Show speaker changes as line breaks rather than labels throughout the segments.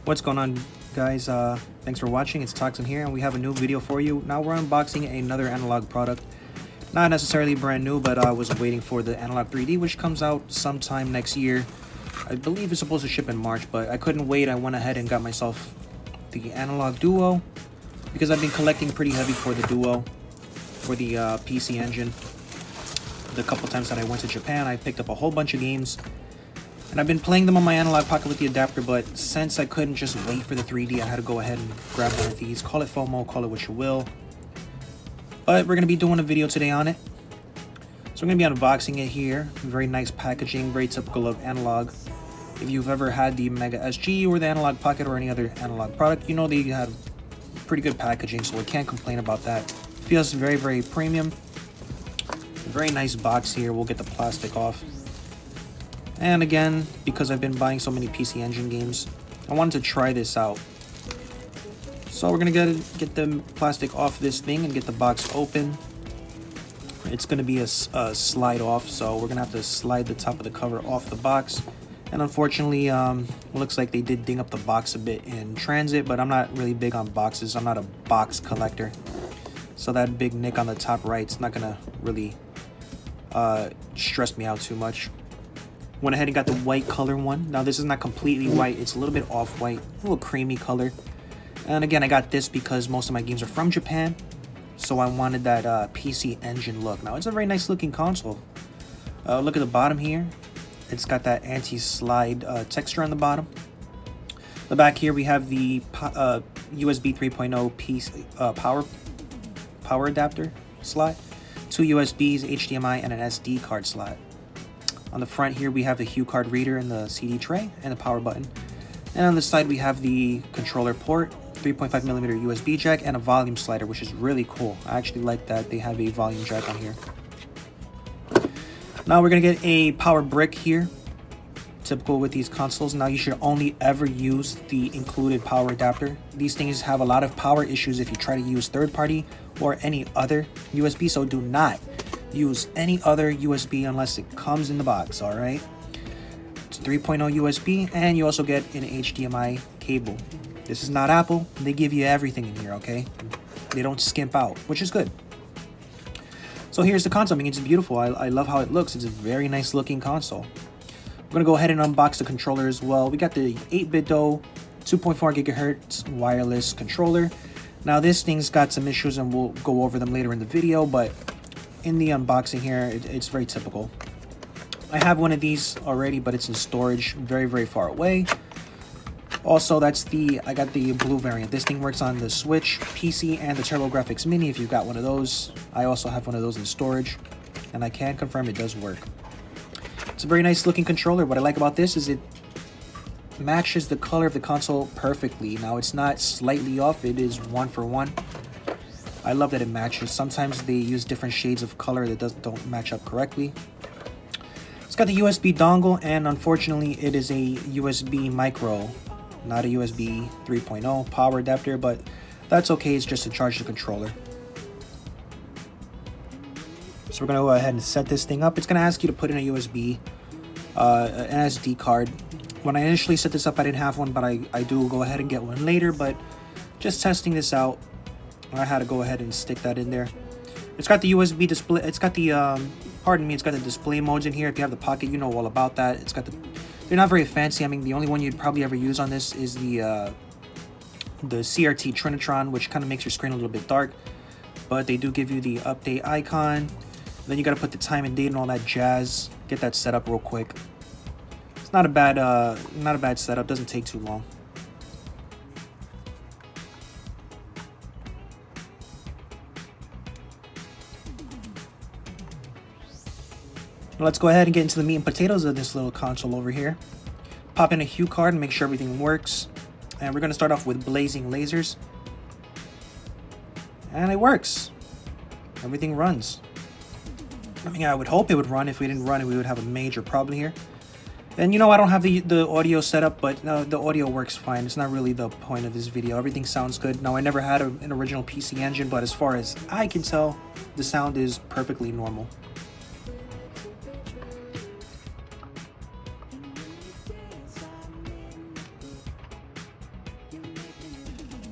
What's going on, guys? Thanks for watching. It's Toxin here, and we have a new video for you. Now we're unboxing another analog product. Not necessarily brand new, but I was waiting for the Analogue 3D, which comes out sometime next year. I believe it's supposed to ship in March, but I couldn't wait. I went ahead and got myself the Analogue Duo because I've been collecting pretty heavy for the Duo, for the PC Engine. The couple times that I went to Japan, I picked up a whole bunch of games. And I've been playing them on my Analog Pocket with the adapter, but since I couldn't just wait for the 3D, I had to go ahead and grab one of these. Call it FOMO, call it what you will. But we're going to be doing a video today on it. So we're going to be unboxing it here. Very nice packaging, very typical of Analog. If you've ever had the Mega SG or the Analog Pocket or any other Analog product, you know they have pretty good packaging, so I can't complain about that. Feels very, very premium. Very nice box here. We'll get the plastic off. And again, because I've been buying so many PC Engine games, I wanted to try this out. So we're gonna get the plastic off this thing and get the box open. It's gonna be a slide off, so we're gonna have to slide the top of the cover off the box. And unfortunately, looks like they did ding up the box a bit in transit, but I'm not really big on boxes. I'm not a box collector. So that big nick on the top right's not gonna really stress me out too much. Went ahead and got the white color one. Now this is not completely white, it's a little bit off-white, a little creamy color. And again, I got this because most of my games are from Japan, so I wanted that PC Engine look. Now it's a very nice looking console. Look at the bottom here. It's got that anti-slide texture on the bottom. The back here we have the USB 3.0 PC power adapter slot, 2 USBs, HDMI, and an SD card slot. On the front here, we have the Hue card reader and the CD tray and the power button. And on the side, we have the controller port, 3.5mm USB jack, and a volume slider, which is really cool. I actually like that they have a volume jack on here. Now we're going to get a power brick here. Typical with these consoles. Now you should only ever use the included power adapter. These things have a lot of power issues if you try to use third-party or any other USB, so do not use any other USB unless it comes in the box. All right, it's 3.0 USB, and you also get an HDMI cable. This is not Apple. They give you everything in here. Okay, they don't skimp out, which is good. So here's the console. I mean, it's beautiful. I love how it looks. It's a very nice looking console. We're gonna go ahead and unbox the controller as well. We got the 8-bit 2.4 gigahertz wireless controller. Now this thing's got some issues, and we'll go over them later in the video, but in the unboxing here, it's very typical. I have one of these already, but it's in storage very, very far away. Also, I got the blue variant. This thing works on the Switch, PC, and the TurboGrafx Mini if you've got one of those. I also have one of those in storage, and I can confirm it does work. It's a very nice looking controller. What I like about this is it matches the color of the console perfectly. Now, it's not slightly off, it is 1 for 1. I love that it matches. Sometimes they use different shades of color that don't match up correctly. It's got the USB dongle, and unfortunately it is a USB micro, not a USB 3.0 power adapter, but that's okay. It's just to charge the controller. So we're gonna go ahead and set this thing up. It's gonna ask you to put in a USB, an SD card. When I initially set this up, I didn't have one, but I do go ahead and get one later. But just testing this out, I had to go ahead and stick that in there. It's got the USB display. It's got the it's got the display modes in here. If you have the Pocket, you know all about that. It's got they're not very fancy. I mean, the only one you'd probably ever use on this is the CRT Trinitron, which kind of makes your screen a little bit dark. But they do give you the update icon. Then you got to put the time and date and all that jazz. Get that set up real quick. It's not a bad setup. Doesn't take too long. Let's go ahead and get into the meat and potatoes of this little console over here. Pop in a Hue card and make sure everything works. And we're going to start off with blazing lasers. And it works. Everything runs. I mean, I would hope it would run. If we didn't run it, we would have a major problem here. And you know, I don't have the audio set up, but the audio works fine. It's not really the point of this video. Everything sounds good. Now, I never had an original PC Engine, but as far as I can tell, the sound is perfectly normal.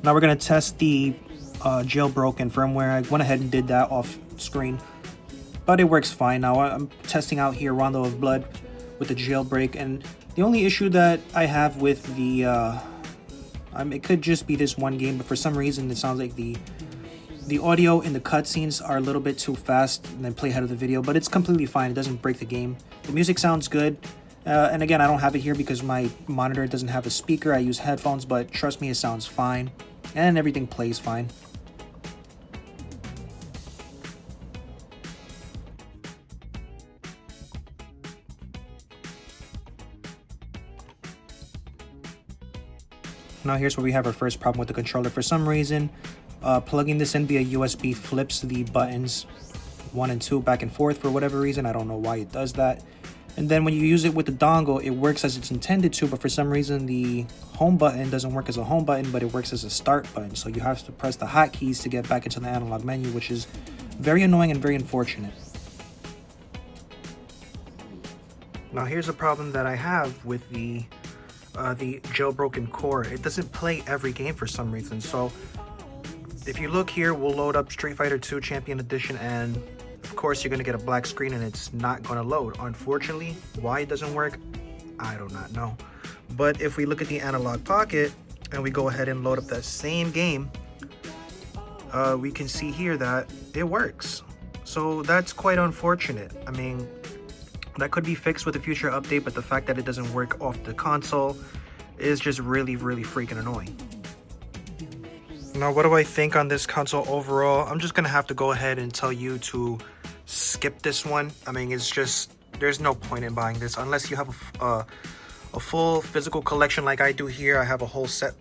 Now we're going to test the jailbroken firmware. I went ahead and did that off screen, but it works fine. Now I'm testing out here Rondo of Blood with the jailbreak, and the only issue that I have with the it could just be this one game, but for some reason it sounds like the audio in the cutscenes are a little bit too fast and then play ahead of the video, but it's completely fine. It doesn't break the game. The music sounds good. And again, I don't have it here because my monitor doesn't have a speaker. I use headphones, but trust me, it sounds fine. And everything plays fine. Now here's where we have our first problem with the controller. For some reason, plugging this in via USB flips the buttons 1 and 2 back and forth for whatever reason. I don't know why it does that. And then when you use it with the dongle, it works as it's intended to, but for some reason the home button doesn't work as a home button, but it works as a start button. So you have to press the hotkeys to get back into the analog menu, which is very annoying and very unfortunate. Now here's a problem that I have with the jailbroken core. It doesn't play every game for some reason. So if you look here, we'll load up Street Fighter 2 Champion Edition, and of course you're going to get a black screen and it's not going to load. Unfortunately, why it doesn't work, I do not know. But if we look at the Analogue Pocket and we go ahead and load up that same game, we can see here that it works. So that's quite unfortunate. I mean, that could be fixed with a future update, but the fact that it doesn't work off the console is just really, really freaking annoying. Now, what do I think on this console overall? I'm just gonna have to go ahead and tell you to skip this one. I mean, it's just, there's no point in buying this unless you have a full physical collection like I do here. I have a whole set,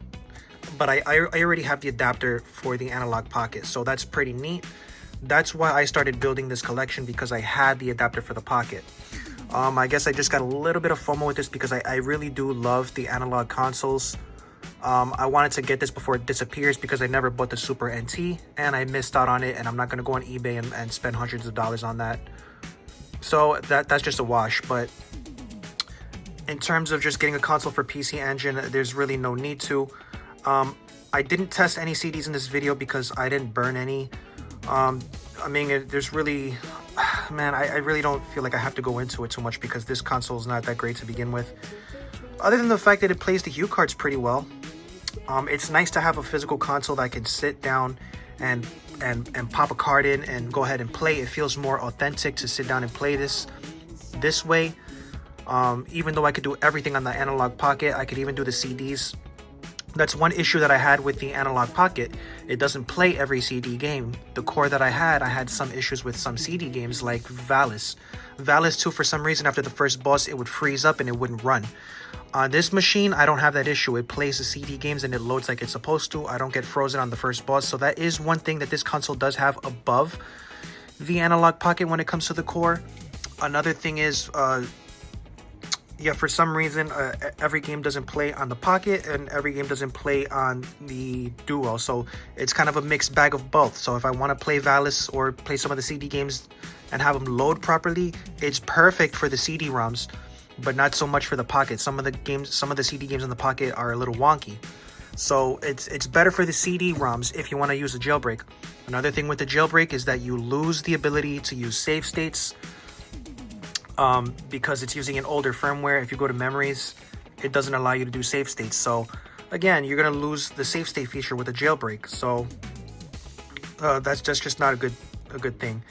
but I already have the adapter for the Analogue Pocket, so that's pretty neat. That's why I started building this collection, because I had the adapter for the Pocket. I guess I just got a little bit of FOMO with this because I really do love the analog consoles. I wanted to get this before it disappears because I never bought the Super NT and I missed out on it, and I'm not going to go on eBay and spend hundreds of dollars on that. So that's just a wash. But in terms of just getting a console for PC Engine, there's really no need to. I didn't test any CDs in this video because I didn't burn any. I mean, there's really, man, I really don't feel like I have to go into it too much because this console is not that great to begin with. Other than the fact that it plays the hue cards pretty well. It's nice to have a physical console that I can sit down and pop a card in and go ahead and play. It feels more authentic to sit down and play this way. Even though I could do everything on the Analogue Pocket, I could even do the CDs. That's one issue that I had with the Analogue Pocket. It doesn't play every CD game. The core that I had some issues with some CD games like Valis. Valis 2, for some reason, after the first boss, it would freeze up and it wouldn't run. On this machine, I don't have that issue. It plays the CD games and it loads like it's supposed to. I don't get frozen on the first boss. So that is one thing that this console does have above the Analogue Pocket when it comes to the core. Another thing is, yeah, for some reason, every game doesn't play on the Pocket and every game doesn't play on the Duo. So it's kind of a mixed bag of both. So if I want to play Valis or play some of the CD games and have them load properly, it's perfect for the CD-ROMs, but not so much for the Pocket. Some of the CD games in the Pocket are a little wonky. So it's better for the CD-ROMs if you want to use a jailbreak. Another thing with the jailbreak is that you lose the ability to use save states. Because it's using an older firmware. If you go to memories, it doesn't allow you to do save states. So again, you're gonna lose the save state feature with a jailbreak. So that's just not a good thing.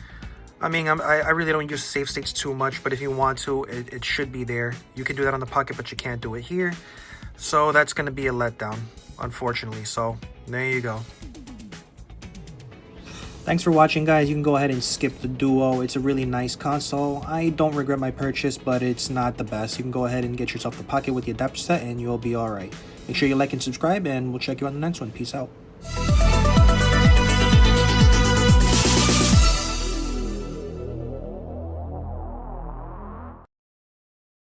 I mean, I really don't use save states too much, but if you want to, it should be there. You can do that on the Pocket, but you can't do it here. So that's gonna be a letdown, unfortunately. So there you go. Thanks for watching, guys. You can go ahead and skip the Duo. It's a really nice console. I don't regret my purchase, but it's not the best. You can go ahead and get yourself the Pocket with the adapter set and you'll be alright. Make sure you like and subscribe, and we'll check you on the next one. Peace out.